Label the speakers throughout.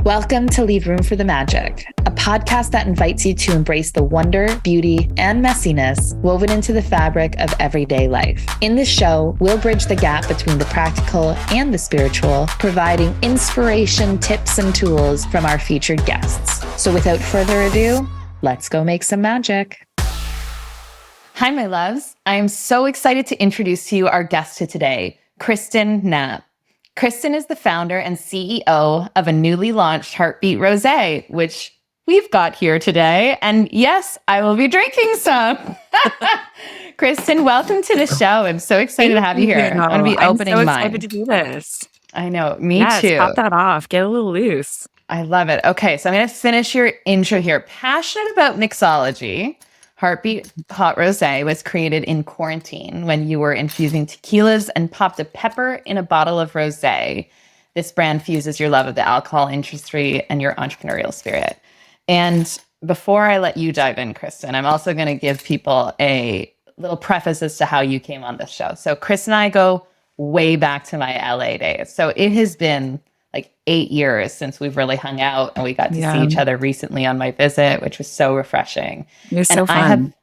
Speaker 1: Welcome to Leave Room for the Magic, a podcast that invites you to embrace the wonder, beauty, and messiness woven into the fabric of everyday life. In this show, we'll bridge the gap between the practical and the spiritual, providing inspiration, tips, and tools from our featured guests. So without further ado, let's go make some magic. Hi, my loves. I am so excited to introduce to you our guest to today, Kristen Knapp. Kristen is the founder and CEO of a newly launched Heartbeat Rosé, which we've got here today. And yes, I will be drinking some. Kristen, welcome to the show. I'm so excited to have you here. I'm going to be opening mine.
Speaker 2: I'm so excited to do this.
Speaker 1: I know, me too.
Speaker 2: Pop that off. Get a little loose.
Speaker 1: I love it. Okay, so I'm going to finish your intro here. Passionate about mixology. Heartbeat Hot Rosé was created in quarantine when you were infusing tequilas and popped a pepper in a bottle of rosé. This brand fuses your love of the alcohol industry and your entrepreneurial spirit. And before I let you dive in, Kristen, I'm also going to give people a little preface as to how you came on this show. So Chris and I go way back to my LA days. So it has been like 8 years since we've really hung out, and we got to see each other recently on my visit, which was so refreshing.
Speaker 2: It was so fun.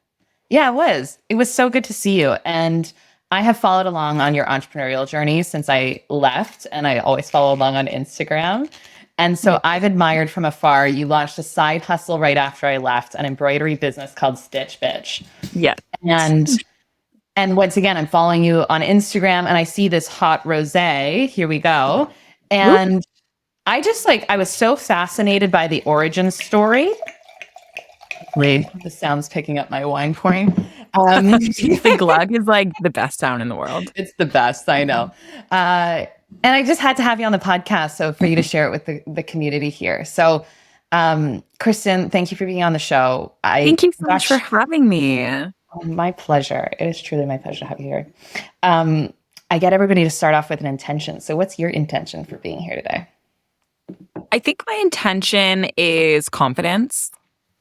Speaker 1: It was. It was so good to see you. And I have followed along on your entrepreneurial journey since I left, and I always follow along on Instagram. And so I've admired from afar. You launched a side hustle right after I left, an embroidery business called Stitch Bitch.
Speaker 2: Yeah.
Speaker 1: And once again, I'm following you on Instagram, and I see this hot rosé. Here we go. And I just I was so fascinated by the origin story. Wait, the sound's picking up my wine pouring.
Speaker 2: The glug is like the best sound in the world.
Speaker 1: It's the best, I know. And I just had to have you on the podcast so for you to share it with the community here. So, Kristen, thank you for being on the show.
Speaker 2: Thank you so much for having me.
Speaker 1: Oh, my pleasure. It is truly my pleasure to have you here. I get everybody to start off with an intention. So what's your intention for being here today?
Speaker 2: I think my intention is confidence.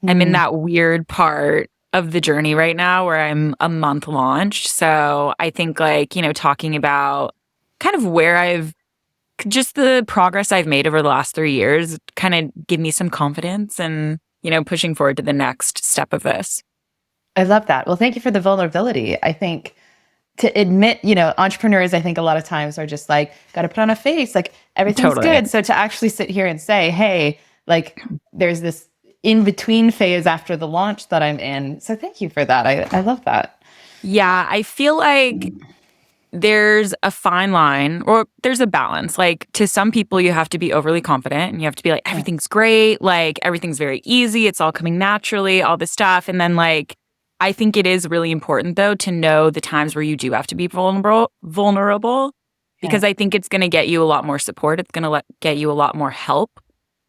Speaker 2: I'm in that weird part of the journey right now where I'm a month launched. So I think talking about kind of where just the progress I've made over the last 3 years kind of give me some confidence and, pushing forward to the next step of this.
Speaker 1: I love that. Well, thank you for the vulnerability. I think to admit, entrepreneurs, I think a lot of times are just got to put on a face, everything's good. So to actually sit here and say, hey, there's this in-between phase after the launch that I'm in. So thank you for that. I love that.
Speaker 2: Yeah, I feel like there's a fine line, or there's a balance. To some people, you have to be overly confident and you have to be everything's great. Everything's very easy. It's all coming naturally, all this stuff. And then I think it is really important, though, to know the times where you do have to be vulnerable, because I think it's going to get you a lot more support. It's going to get you a lot more help.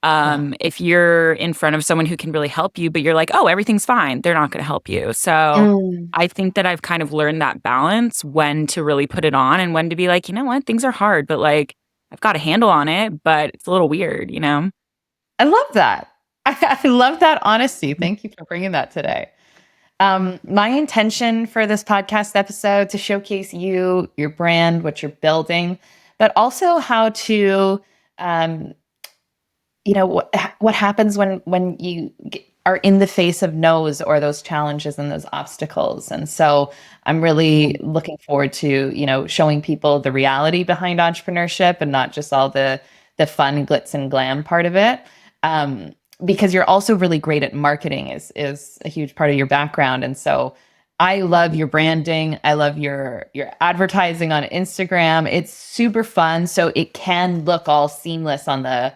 Speaker 2: If you're in front of someone who can really help you, but you're oh, everything's fine, they're not going to help you. So I think that I've kind of learned that balance, when to really put it on and when to be you know what, things are hard, but I've got a handle on it, but it's a little weird,
Speaker 1: I love that. I love that honesty. Thank you for bringing that today. My intention for this podcast episode to showcase you, your brand, what you're building, but also how to, what happens when you are in the face of no's or those challenges and those obstacles. And so I'm really looking forward to, showing people the reality behind entrepreneurship and not just all the fun glitz and glam part of it. Because you're also really great at marketing is a huge part of your background. And so I love your branding. I love your advertising on Instagram. It's super fun. So it can look all seamless on the,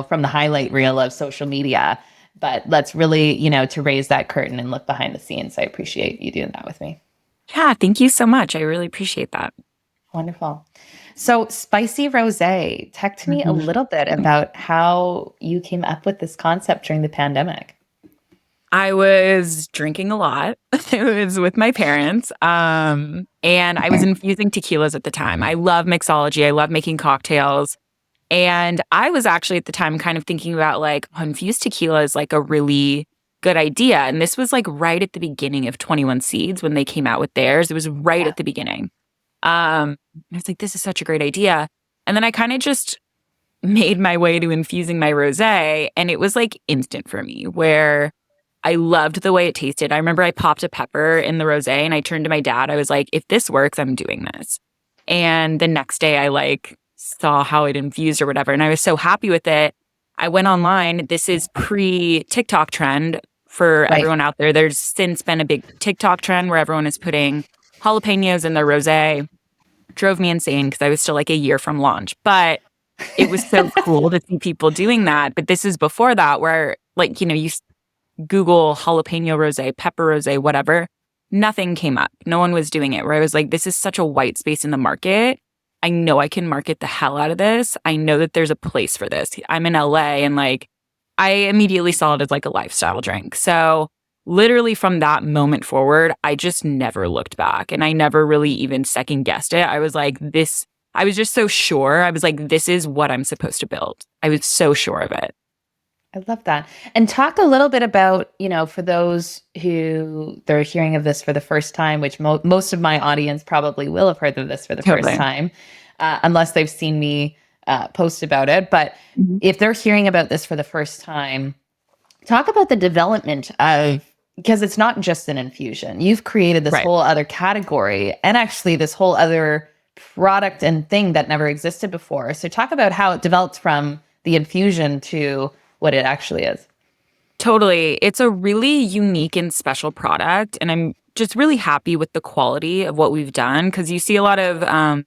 Speaker 1: from the highlight reel of social media. But let's really, to raise that curtain and look behind the scenes. I appreciate you doing that with me.
Speaker 2: Yeah, thank you so much. I really appreciate that.
Speaker 1: Wonderful. So Spicy Rosé, talk to me a little bit about how you came up with this concept during the pandemic.
Speaker 2: I was drinking a lot. It was with my parents. And I was infusing tequilas at the time. I love mixology. I love making cocktails. And I was actually at the time kind of thinking about infused tequila is a really good idea. And this was right at the beginning of 21 Seeds when they came out with theirs. It was right at the beginning. I was this is such a great idea. And then I kind of just made my way to infusing my rosé, and it was like instant for me, where I loved the way it tasted. I remember I popped a pepper in the rosé and I turned to my dad. I was like, if this works, I'm doing this. And the next day I like saw how it infused or whatever, and I was so happy with it. I went online. This is pre-TikTok trend for
Speaker 1: Right.
Speaker 2: everyone out there. There's since been a big TikTok trend where everyone is putting jalapenos in their rosé. Drove me insane because I was still like a year from launch. But it was so cool to see people doing that. But this is before that, where like, you Google jalapeno rosé, pepper rosé, whatever. Nothing came up. No one was doing it. Where I was like, this is such a white space in the market. I know I can market the hell out of this. I know that there's a place for this. I'm in LA, and like, I immediately saw it as like a lifestyle drink. So literally from that moment forward, I just never looked back, and I never really even second guessed it. I was like, I was just so sure. I was like, this is what I'm supposed to build. I was so sure of it.
Speaker 1: I love that. And talk a little bit about, for those who they're hearing of this for the first time, which most of my audience probably will have heard of this for the
Speaker 2: Totally.
Speaker 1: first time, unless they've seen me post about it. But if they're hearing about this for the first time, talk about the development of, because it's not just an infusion. You've created this
Speaker 2: Right.
Speaker 1: whole other category, and actually this whole other product and thing that never existed before. So talk about how it developed from the infusion to what it actually is.
Speaker 2: Totally. It's a really unique and special product. And I'm just really happy with the quality of what we've done, because you see a lot of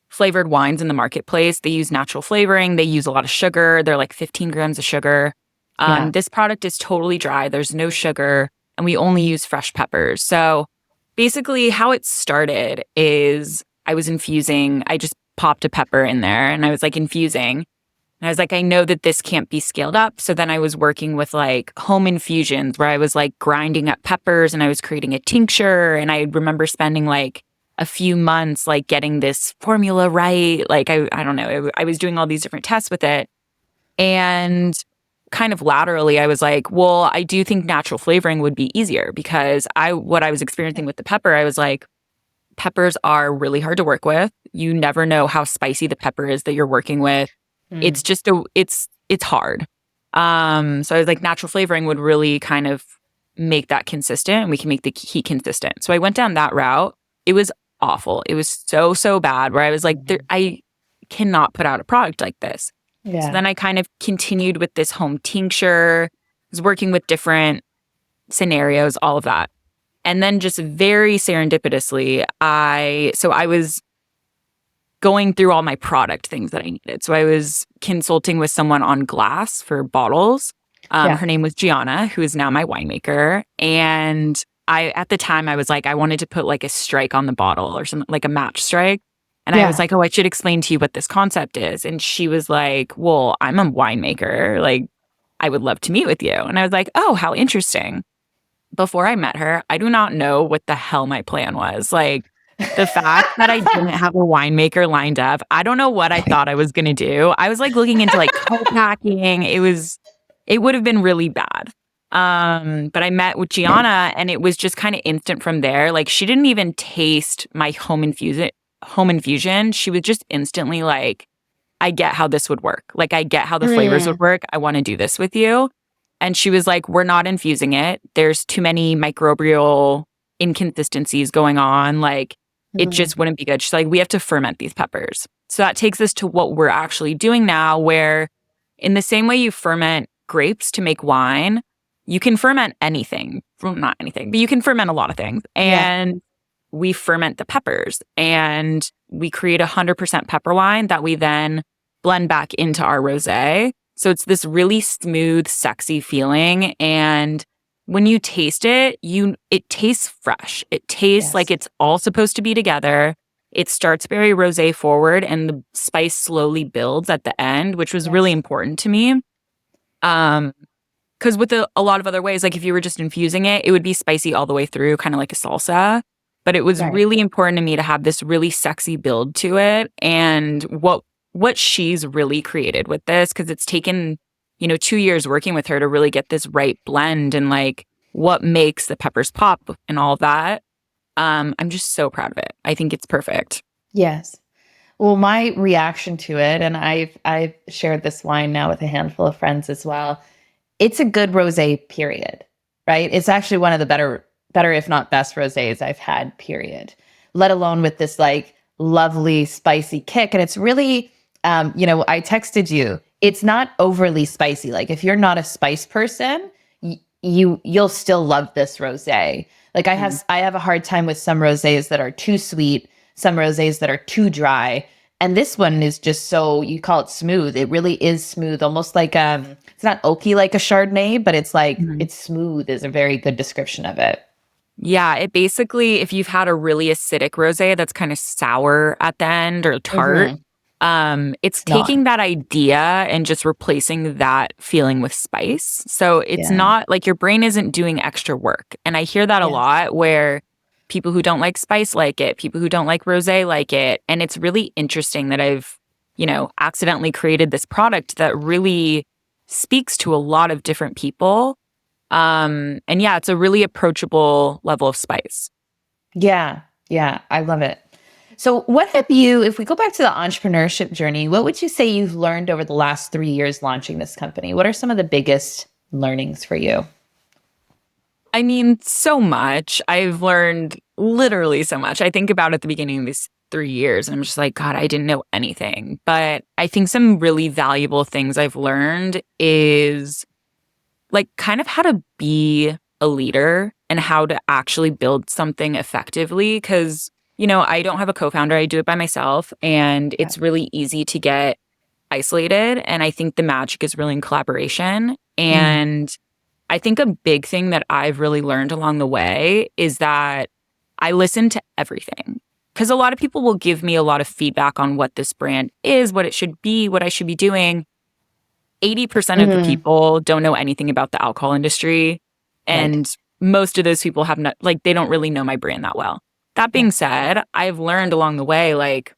Speaker 2: flavored wines in the marketplace. They use natural flavoring. They use a lot of sugar. They're like 15 grams of sugar.
Speaker 1: Yeah.
Speaker 2: This product is totally dry. There's no sugar, and we only use fresh peppers. So basically how it started is I was infusing. I just popped a pepper in there and I was like infusing. And I was like, I know that this can't be scaled up. So then I was working with like home infusions where I was like grinding up peppers and I was creating a tincture. And I remember spending like a few months like getting this formula right. Like, I don't know. I was doing all these different tests with it. And kind of laterally, I was like, well, I do think natural flavoring would be easier, because what I was experiencing with the pepper, I was like, peppers are really hard to work with. You never know how spicy the pepper is that you're working with. It's just it's hard. So I was like, natural flavoring would really kind of make that consistent, and we can make the heat consistent. So I went down that route. It was awful. It was so bad, where I was like, I cannot put out a product like this.
Speaker 1: Yeah.
Speaker 2: So then I kind of continued with this home tincture, was working with different scenarios, all of that. And then just very serendipitously, I was going through all my product things that I needed. So I was consulting with someone on glass for bottles. Her name was Gianna, who is now my winemaker. And at the time, I was like, I wanted to put like a strike on the bottle or something, like a match strike. And I was like, oh, I should explain to you what this concept is. And she was like, well, I'm a winemaker. Like, I would love to meet with you. And I was like, oh, how interesting. Before I met her, I do not know what the hell my plan was. Like, the fact that I didn't have a winemaker lined up, I don't know what I thought I was going to do. I was like looking into like co-packing. It would have been really bad. But I met with Gianna, and it was just kind of instant from there. Like, she didn't even taste my home infusion. She was just instantly like, I get how this would work. Like, I get how the flavors would work. I want to do this with you. And she was like, we're not infusing it. There's too many microbial inconsistencies going on. Like, it just wouldn't be good. She's like, we have to ferment these peppers. So that takes us to what we're actually doing now, where in the same way you ferment grapes to make wine, you can ferment anything. Well, not anything, but you can ferment a lot of things. And we ferment the peppers, and we create 100% pepper wine that we then blend back into our rosé. So it's this really smooth, sexy feeling. And when you taste it, it tastes fresh. It tastes like it's all supposed to be together. It starts very rosé forward, and the spice slowly builds at the end, which was really important to me. Because with a lot of other ways, like if you were just infusing it, it would be spicy all the way through, kind of like a salsa. But it was really important to me to have this really sexy build to it. And what she's really created with this, because it's taken 2 years working with her to really get this right blend and like what makes the peppers pop and all of that. I'm just so proud of it. I think it's perfect.
Speaker 1: Yes. Well, my reaction to it, and I've shared this wine now with a handful of friends as well. It's a good rosé, period. Right? It's actually one of the better if not best rosés I've had, period. Let alone with this like lovely spicy kick. And it's really, I texted you. It's not overly spicy. Like if you're not a spice person, you'll still love this rosé. Like I have a hard time with some rosés that are too sweet, some rosés that are too dry. And this one is just so, you call it smooth. It really is smooth, almost like it's not oaky like a Chardonnay, but it's like it's smooth is a very good description of it.
Speaker 2: Yeah, it basically, if you've had a really acidic rosé that's kind of sour at the end or tart, it's taking that idea and just replacing that feeling with spice. So it's not like your brain isn't doing extra work. And I hear that a lot where people who don't like spice like it, people who don't like rosé like it. And it's really interesting that I've, accidentally created this product that really speaks to a lot of different people. And yeah, it's a really approachable level of spice.
Speaker 1: Yeah. Yeah. I love it. So what have you, if we go back to the entrepreneurship journey, what would you say you've learned over the last 3 years launching this company? What are some of the biggest learnings for you?
Speaker 2: I mean, so much. I've learned literally so much. I think about at the beginning of these 3 years, and I'm just like, God, I didn't know anything. But I think some really valuable things I've learned is like kind of how to be a leader and how to actually build something effectively. Because, I don't have a co-founder. I do it by myself. And it's really easy to get isolated. And I think the magic is really in collaboration. And I think a big thing that I've really learned along the way is that I listen to everything. Because a lot of people will give me a lot of feedback on what this brand is, what it should be, what I should be doing. 80% of the people don't know anything about the alcohol industry. And most of those people have not, like, they don't really know my brand that well. That being said, I've learned along the way, like,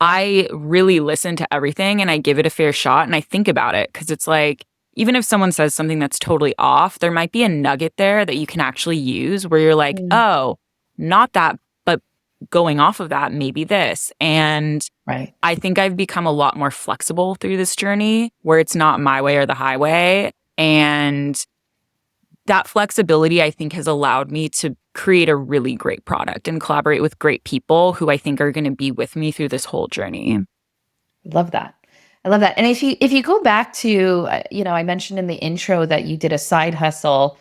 Speaker 2: I really listen to everything and I give it a fair shot and I think about it. Because it's like, even if someone says something that's totally off, there might be a nugget there that you can actually use where you're like, oh, not that, but going off of that, maybe this. And I think I've become a lot more flexible through this journey where it's not my way or the highway. And that flexibility, I think, has allowed me to create a really great product and collaborate with great people who I think are going to be with me through this whole journey.
Speaker 1: Love that. I love that. And if you go back to, I mentioned in the intro that you did a side hustle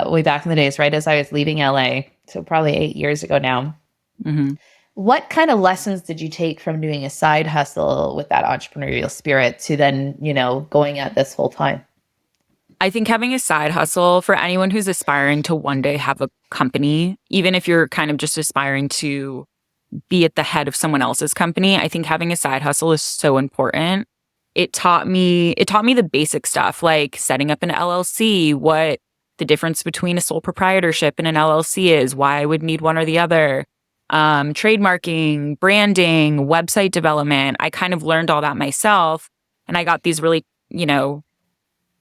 Speaker 1: way back in the days, right? As I was leaving LA, so probably 8 years ago now. What kind of lessons did you take from doing a side hustle with that entrepreneurial spirit to then, going at this full time?
Speaker 2: I think having a side hustle for anyone who's aspiring to one day have a company, even if you're kind of just aspiring to be at the head of someone else's company, I think having a side hustle is so important. It taught me the basic stuff like setting up an LLC, what the difference between a sole proprietorship and an LLC is, why I would need one or the other, trademarking, branding, website development. I kind of learned all that myself and I got these really,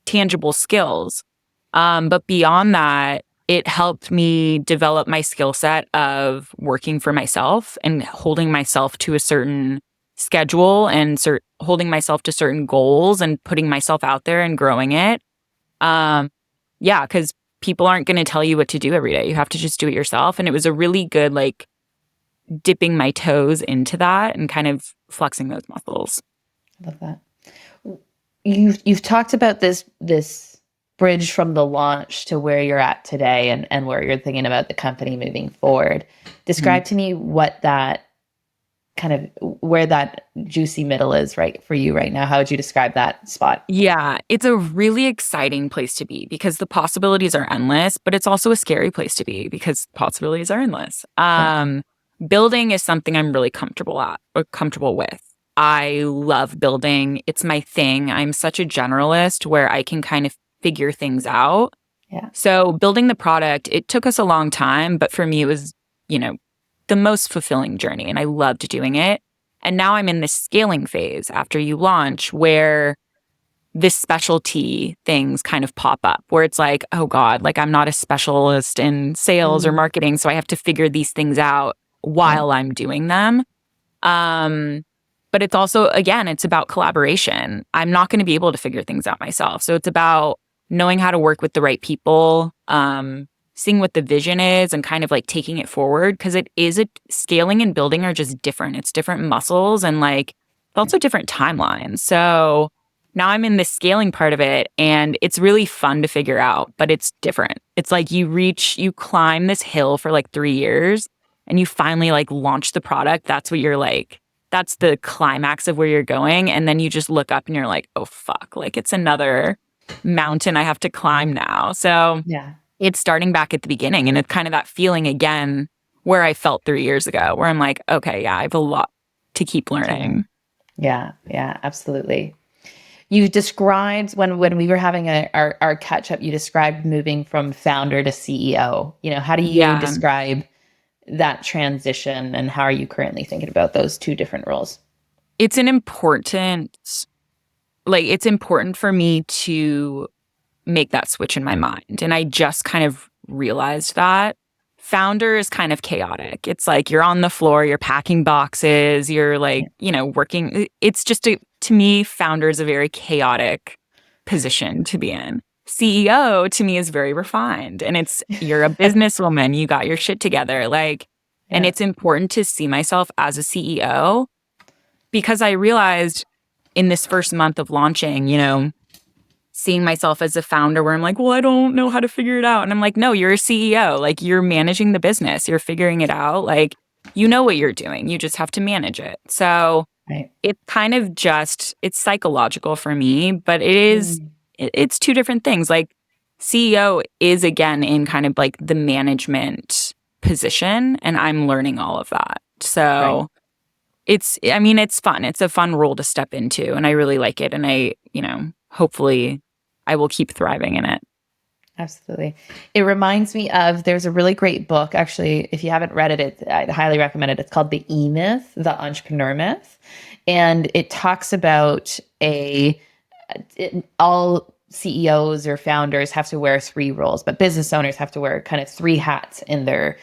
Speaker 2: tangible skills. But beyond that, it helped me develop my skill set of working for myself and holding myself to a certain schedule and holding myself to certain goals and putting myself out there and growing it. Because people aren't going to tell you what to do every day. You have to just do it yourself. And it was a really good, like, dipping my toes into that and kind of flexing those muscles.
Speaker 1: I love that. You've talked about this bridge from the launch to where you're at today and where you're thinking about the company moving forward. Describe to me what that kind of, where that juicy middle is right for you right now. How would you describe that spot?
Speaker 2: Yeah, it's a really exciting place to be because the possibilities are endless, but it's also a scary place to be because possibilities are endless. Building is something I'm really comfortable with. I love building. It's my thing. I'm such a generalist where I can kind of figure things out.
Speaker 1: Yeah.
Speaker 2: So building the product, it took us a long time, but for me, it was, the most fulfilling journey and I loved doing it. And now I'm in this scaling phase after you launch where this specialty things kind of pop up where it's like, oh God, like I'm not a specialist in sales or marketing. So I have to figure these things out while I'm doing them. But it's also, again, it's about collaboration. I'm not going to be able to figure things out myself. So it's about knowing how to work with the right people, seeing what the vision is and kind of like taking it forward, because scaling and building are just different. It's different muscles and like also different timelines. So now I'm in the scaling part of it and it's really fun to figure out, but it's different. It's like you climb this hill for like 3 years and you finally like launch the product. That's what you're like, that's the climax of where you're going. And then you just look up and you're like, oh fuck, like it's another mountain I have to climb now. So
Speaker 1: Yeah.
Speaker 2: it's starting back at the beginning. And it's kind of that feeling again where I felt 3 years ago, where I'm like, okay, yeah, I have a lot to keep learning.
Speaker 1: Yeah, absolutely. You described when we were having our catch up, you described moving from founder to CEO. How do you describe that transition and how are you currently thinking about those two different roles?
Speaker 2: It's important for me to make that switch in my mind. And I just kind of realized that founder is kind of chaotic. It's like you're on the floor, you're packing boxes, you're like, working. It's just to me, founder is a very chaotic position to be in. CEO to me is very refined and you're a businesswoman, you got your shit together. And it's important to see myself as a CEO because I realized in this first month of launching, seeing myself as a founder where I'm like, well, I don't know how to figure it out. And I'm like, no, you're a CEO. Like you're managing the business. You're figuring it out. Like, you know what you're doing. You just have to manage it. So it's kind of it's psychological for me, but it's two different things. Like CEO is again in kind of like the management position and I'm learning all of that. So it's fun. It's a fun role to step into and I really like it. And I, hopefully I will keep thriving in it.
Speaker 1: Absolutely. It reminds me of, there's a really great book, actually, if you haven't read it, I'd highly recommend it. It's called The E-Myth, The Entrepreneur Myth. And it talks about all CEOs or founders have to wear 3 roles, but business owners have to wear kind of 3 hats in their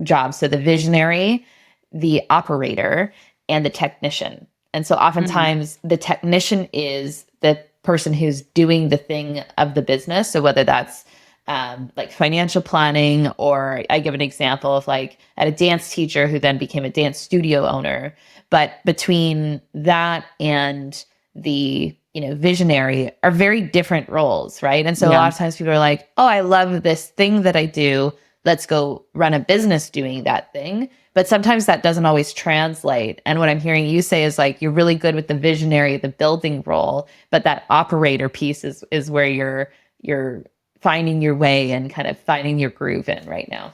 Speaker 1: job. So the visionary, the operator, and the technician. And so oftentimes the technician is the person who's doing the thing of the business. So whether that's like financial planning, or I give an example of like at a dance teacher who then became a dance studio owner. But between that and the visionary are very different roles, right? And so a lot of times people are like, oh, I love this thing that I do. Let's go run a business doing that thing. But sometimes that doesn't always translate. And what I'm hearing you say is like, you're really good with the visionary, the building role, but that operator piece is where you're finding your way and kind of finding your groove in right now.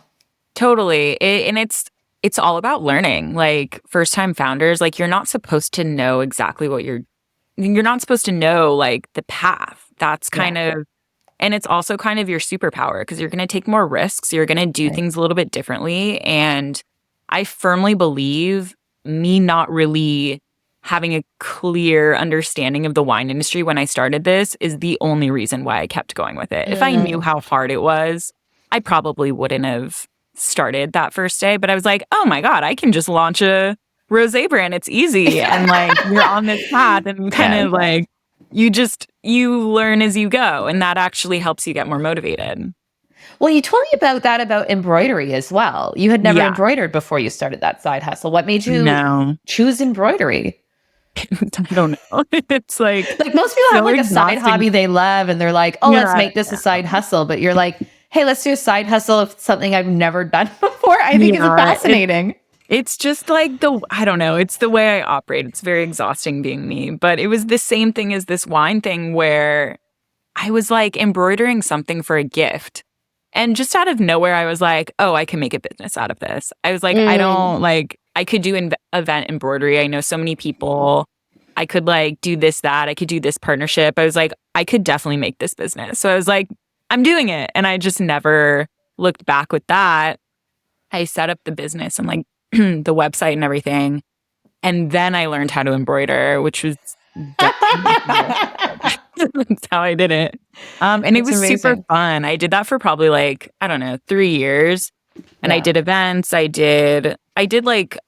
Speaker 2: Totally. It's all about learning. Like first time founders, like you're not supposed to know exactly what you're not supposed to know like the path. That's kind of, and it's also kind of your superpower because you're going to take more risks. You're going to do things a little bit differently. And I firmly believe me not really having a clear understanding of the wine industry when I started this is the only reason why I kept going with it. If I knew how hard it was, I probably wouldn't have started that first day. But I was like, oh my God, I can just launch a Rosé brand. It's easy. And like, you're on this path and kind of like, you learn as you go. And that actually helps you get more motivated.
Speaker 1: Well, you told me about that, about embroidery as well. You had never embroidered before you started that side hustle. What made you choose embroidery?
Speaker 2: I don't know. It's like
Speaker 1: most people have like a side hobby they love and they're like, oh, let's make this a side hustle. But you're like, hey, let's do a side hustle of something I've never done before. I think it's fascinating.
Speaker 2: It's just like I don't know. It's the way I operate. It's very exhausting being me. But it was the same thing as this wine thing where I was like embroidering something for a gift. And just out of nowhere, I was like, oh, I can make a business out of this. I was like, I could do event embroidery. I know so many people. I could like do this, that. I could do this partnership. I was like, I could definitely make this business. So I was like, I'm doing it. And I just never looked back with that. I set up the business and like the website and everything. And then I learned how to embroider, which was that's how I did it. And it was super fun. I did that for probably like, I don't know, 3 years. And I did events. I did like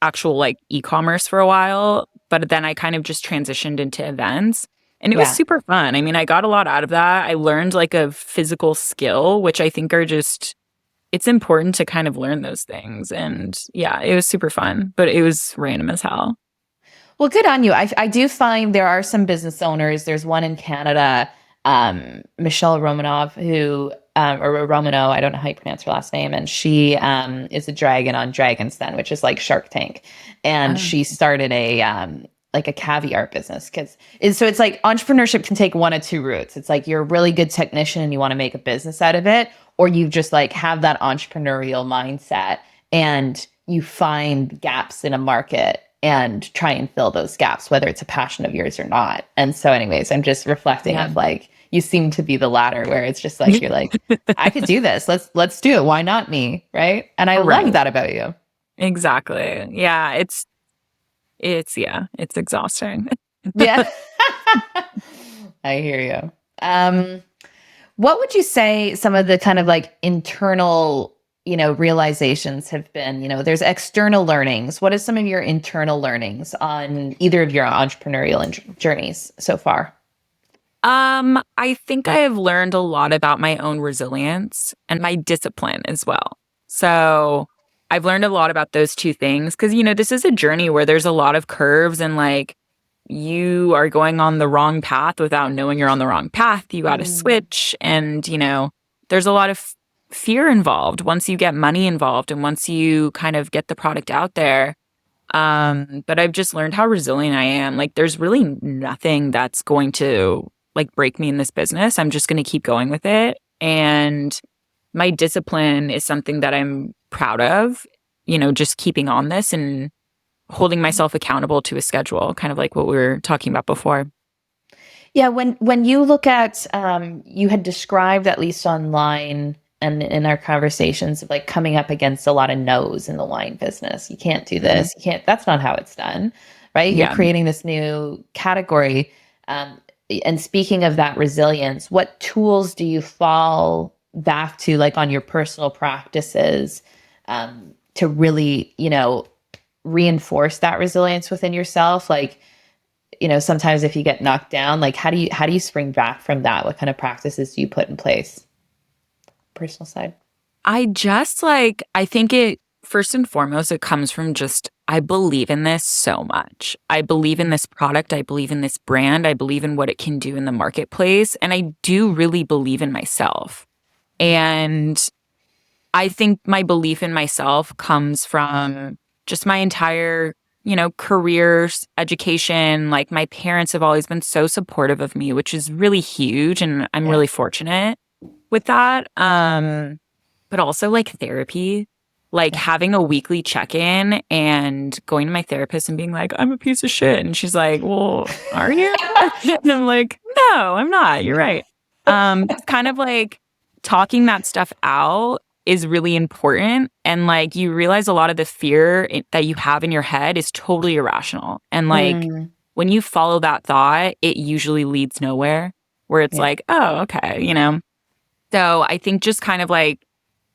Speaker 2: actual like e-commerce for a while, but then I kind of just transitioned into events. And it was
Speaker 1: Yeah.
Speaker 2: super fun. I mean, I got a lot out of that. I learned like a physical skill, which I think are just, it's important to kind of learn those things. And yeah, it was super fun, but it was random as hell.
Speaker 1: Well, good on you. I do find there are some business owners. There's one in Canada, Michelle Romanov, who, or Romano, I don't know how you pronounce her last name. And she is a dragon on Dragon's Den, which is like Shark Tank. And
Speaker 2: Oh.
Speaker 1: she started like a caviar business so it's like entrepreneurship can take one of two routes. It's like you're a really good technician and you want to make a business out of it, or you just like have that entrepreneurial mindset and you find gaps in a market and try and fill those gaps, whether it's a passion of yours or not. And so anyways, I'm just reflecting
Speaker 2: Yeah.
Speaker 1: of like, you seem to be the latter where it's just like, you're like, I could do this. Let's do it. Why not me? Right. And I love
Speaker 2: Right.
Speaker 1: that about you.
Speaker 2: Exactly. Yeah. It's exhausting.
Speaker 1: Yeah. I hear you. What would you say some of the kind of like internal, realizations have been? There's external learnings. What are some of your internal learnings on either of your entrepreneurial journeys so far?
Speaker 2: I think I have learned a lot about my own resilience and my discipline as well. So I've learned a lot about those two things because, this is a journey where there's a lot of curves and like you are going on the wrong path without knowing you're on the wrong path. You got to switch. And, there's a lot of fear involved once you get money involved and once you kind of get the product out there. But I've just learned how resilient I am. Like, there's really nothing that's going to like break me in this business. I'm just going to keep going with it. And my discipline is something that I'm proud of, just keeping on this and holding myself accountable to a schedule, kind of like what we were talking about before.
Speaker 1: Yeah, when you look at, you had described at least online and in our conversations of like coming up against a lot of no's in the wine business. You can't do this. You can't. That's not how it's done, right? You're
Speaker 2: Yeah.
Speaker 1: creating this new category. And speaking of that resilience, what tools do you fall back to, like on your personal practices, to really, reinforce that resilience within yourself? Like, sometimes if you get knocked down, like how do you spring back from that? What kind of practices do you put in place? Personal side.
Speaker 2: I think it, first and foremost, it comes from just, I believe in this so much. I believe in this product. I believe in this brand. I believe in what it can do in the marketplace. And I do really believe in myself. And I think my belief in myself comes from just my entire, career, education. Like, my parents have always been so supportive of me, which is really huge. And I'm really fortunate with that. But also like therapy, like having a weekly check-in and going to my therapist and being like, I'm a piece of shit. And she's like, well, are you? And I'm like, no, I'm not. You're right. Kind of like talking that stuff out is really important. And like, you realize a lot of the fear that you have in your head is totally irrational. And like, when you follow that thought, it usually leads nowhere, where it's like, oh, okay, So I think just kind of like,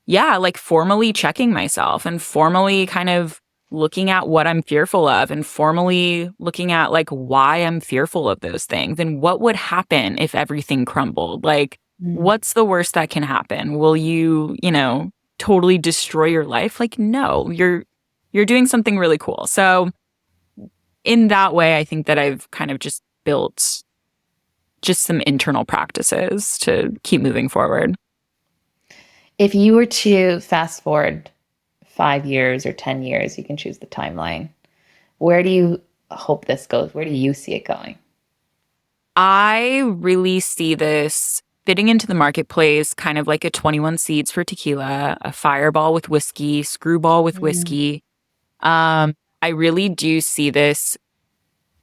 Speaker 2: like formally checking myself and formally kind of looking at what I'm fearful of and formally looking at like why I'm fearful of those things and what would happen if everything crumbled. Like, what's the worst that can happen? Will you, totally destroy your life? Like, no, you're doing something really cool. So in that way, I think that I've kind of just built just some internal practices to keep moving forward.
Speaker 1: If you were to fast forward 5 years or 10 years, you can choose the timeline. Where do you hope this goes? Where do you see it going?
Speaker 2: I really see this fitting into the marketplace, kind of like a 21 Seeds for tequila, a Fireball with whiskey, Screwball with whiskey. I really do see this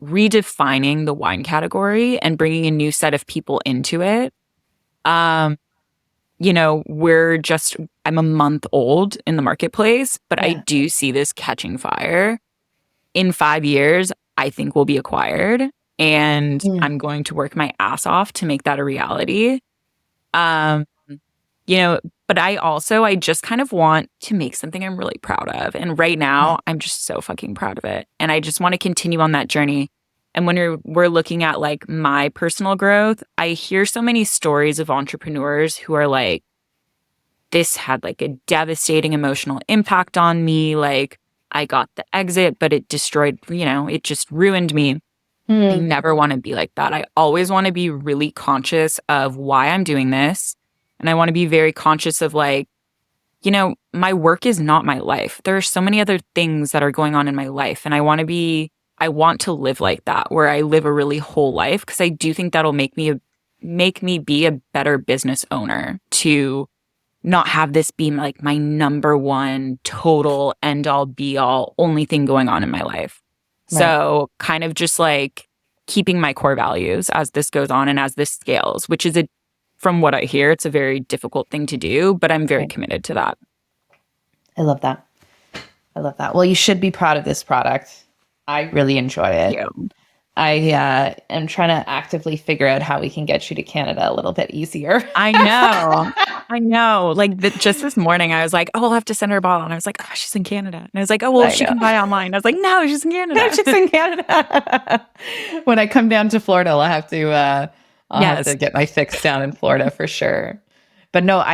Speaker 2: redefining the wine category and bringing a new set of people into it. I'm a month old in the marketplace, but I do see this catching fire. In 5 years, I think we'll be acquired, and I'm going to work my ass off to make that a reality. but I just kind of want to make something I'm really proud of. And right now, I'm just so fucking proud of it. And I just want to continue on that journey. And when we're looking at like my personal growth, I hear so many stories of entrepreneurs who are like, this had like a devastating emotional impact on me. Like I got the exit, but it destroyed, it just ruined me. I never want to be like that. I always want to be really conscious of why I'm doing this. And I want to be very conscious of like, my work is not my life. There are so many other things that are going on in my life. And I want to live like that, where I live a really whole life, because I do think that'll make me be a better business owner, to not have this be like my number one total end all be all only thing going on in my life. Right. So kind of just like keeping my core values as this goes on and as this scales, which is from what I hear, it's a very difficult thing to do, but I'm very committed to that.
Speaker 1: I love that. Well, you should be proud of this product. I really enjoy it.
Speaker 2: Thank you.
Speaker 1: I am trying to actively figure out how we can get you to Canada a little bit easier.
Speaker 2: I know. Like just this morning, I was like, oh, I'll have to send her a bottle. And I was like, oh, she's in Canada. And I was like, oh, well, she can buy online. I was like, no, she's in Canada.
Speaker 1: No, she's in Canada. When I come down to Florida, I'll have to get my fix down in Florida for sure. But no,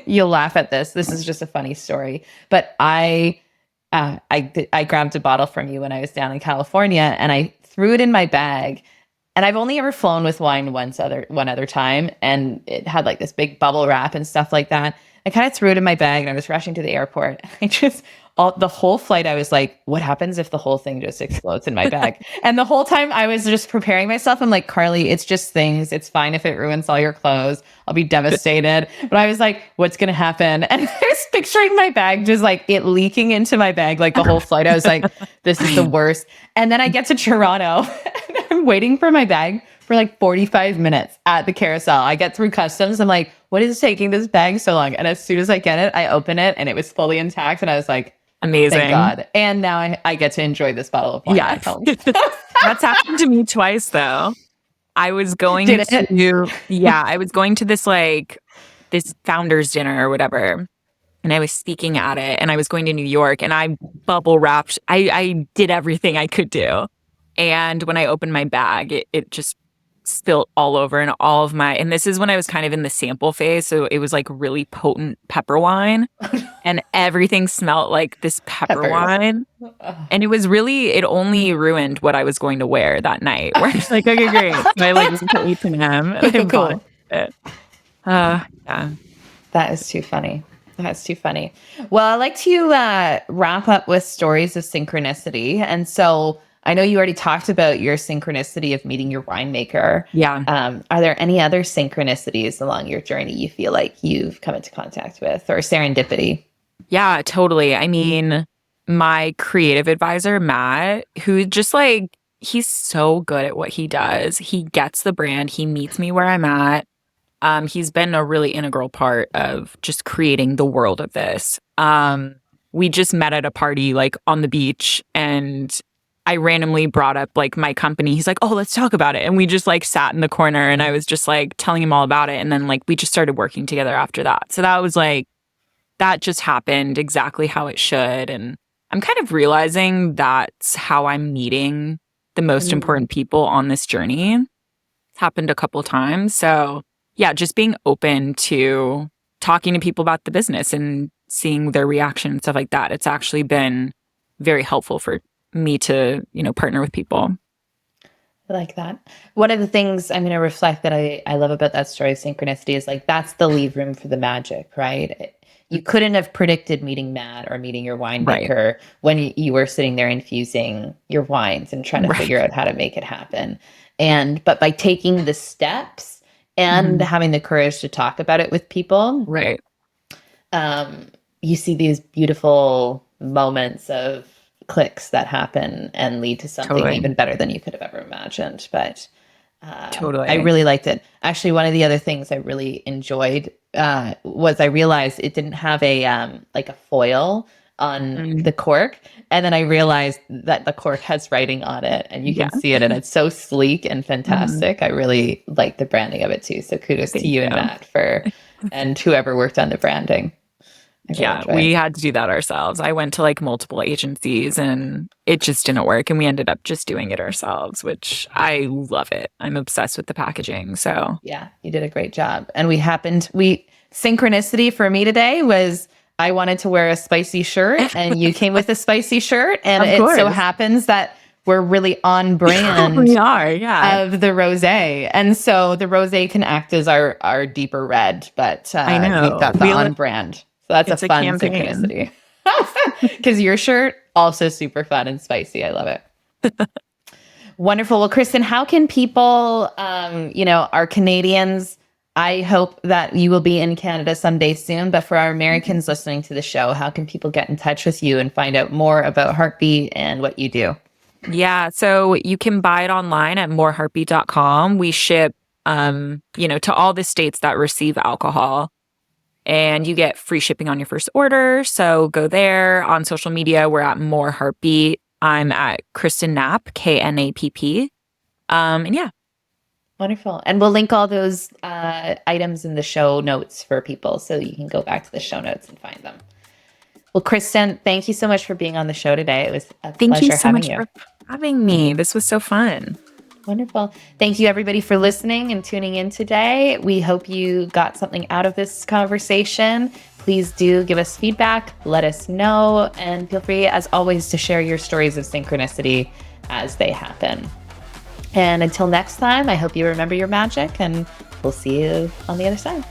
Speaker 1: you'll laugh at this. This is just a funny story. But I grabbed a bottle from you when I was down in California, and I threw it in my bag. And I've only ever flown with wine one other time, and it had like this big bubble wrap and stuff like that. I kind of threw it in my bag, and I was rushing to the airport. The whole flight, I was like, what happens if the whole thing just explodes in my bag? And the whole time I was just preparing myself. I'm like, Carly, it's just things. It's fine if it ruins all your clothes. I'll be devastated. But I was like, what's going to happen? And I was picturing my bag just like it leaking into my bag like the whole flight. I was like, this is the worst. And then I get to Toronto and I'm waiting for my bag for like 45 minutes at the carousel. I get through customs. I'm like, what is taking this bag so long? And as soon as I get it, I open it and it was fully intact. And I was like,
Speaker 2: amazing.
Speaker 1: Thank God. And now I get to enjoy this bottle of wine.
Speaker 2: Yeah. That's happened to me twice though. I was going I was going to this founder's dinner or whatever. And I was speaking at it, and I was going to New York, and I bubble wrapped. I did everything I could do. And when I opened my bag, it just spilled all over, and this is when I was kind of in the sample phase. So it was like really potent pepper wine and everything smelled like this pepper wine. And it only ruined what I was going to wear that night. Where it's like, okay, great. So I like went to H&M and I bought it. Yeah.
Speaker 1: That is too funny. Well, I like to wrap up with stories of synchronicity. And so I know you already talked about your synchronicity of meeting your winemaker.
Speaker 2: Yeah.
Speaker 1: Are there any other synchronicities along your journey you feel like you've come into contact with, or serendipity?
Speaker 2: Yeah, totally. I mean, my creative advisor, Matt, who just like, he's so good at what he does. He gets the brand. He meets me where I'm at. He's been a really integral part of just creating the world of this. We just met at a party like on the beach, and I randomly brought up like my company. He's like, oh, let's talk about it. And we just like sat in the corner, and I was just like telling him all about it. And then like we just started working together after that. So that was like, that just happened exactly how it should. And I'm kind of realizing that's how I'm meeting the most important people on this journey. It's happened a couple times. So yeah, just being open to talking to people about the business and seeing their reaction and stuff like that. It's actually been very helpful for me to, partner with people.
Speaker 1: I like that. One of the things I'm going to reflect that I love about that story of synchronicity is like, that's the leave room for the magic, right? You couldn't have predicted meeting Matt or meeting your winemaker when you were sitting there infusing your wines and trying to figure out how to make it happen. But by taking the steps and having the courage to talk about it with people, you see these beautiful moments of clicks that happen and lead to something even better than you could have ever imagined. But I really liked it. Actually, one of the other things I really enjoyed was I realized it didn't have a foil on the cork. And then I realized that the cork has writing on it and you can see it, and it's so sleek and fantastic. I really like the branding of it too. So kudos to you and Matt and whoever worked on the branding.
Speaker 2: Yeah, we had to do that ourselves. I went to like multiple agencies and it just didn't work. And we ended up just doing it ourselves, which I love it. I'm obsessed with the packaging. So
Speaker 1: yeah, you did a great job. And synchronicity for me today was I wanted to wear a spicy shirt and you came with a spicy shirt. And it so happens that we're really on brand
Speaker 2: we are,
Speaker 1: of the rosé. And so the rosé can act as our deeper red, but
Speaker 2: I know.
Speaker 1: we've got the on brand. So that's a fun synchronicity. Because your shirt, also super fun and spicy. I love it. Wonderful. Well, Kristen, how can people, our Canadians, I hope that you will be in Canada someday soon, but for our Americans listening to the show, how can people get in touch with you and find out more about Heartbeat and what you do?
Speaker 2: Yeah, so you can buy it online at moreheartbeat.com. We ship, to all the states that receive alcohol. And you get free shipping on your first order. So go there. On social media, we're at More Heartbeat. I'm at Kristen Knapp, Knapp. And yeah.
Speaker 1: Wonderful. And we'll link all those items in the show notes for people so you can go back to the show notes and find them. Well, Kristen, thank you so much for being on the show today. It was a pleasure having you.
Speaker 2: Thank you so much for having me. This was so fun.
Speaker 1: Wonderful. Thank you, everybody, for listening and tuning in today. We hope you got something out of this conversation. Please do give us feedback, let us know, and feel free, as always, to share your stories of synchronicity as they happen. And until next time, I hope you remember your magic, and we'll see you on the other side.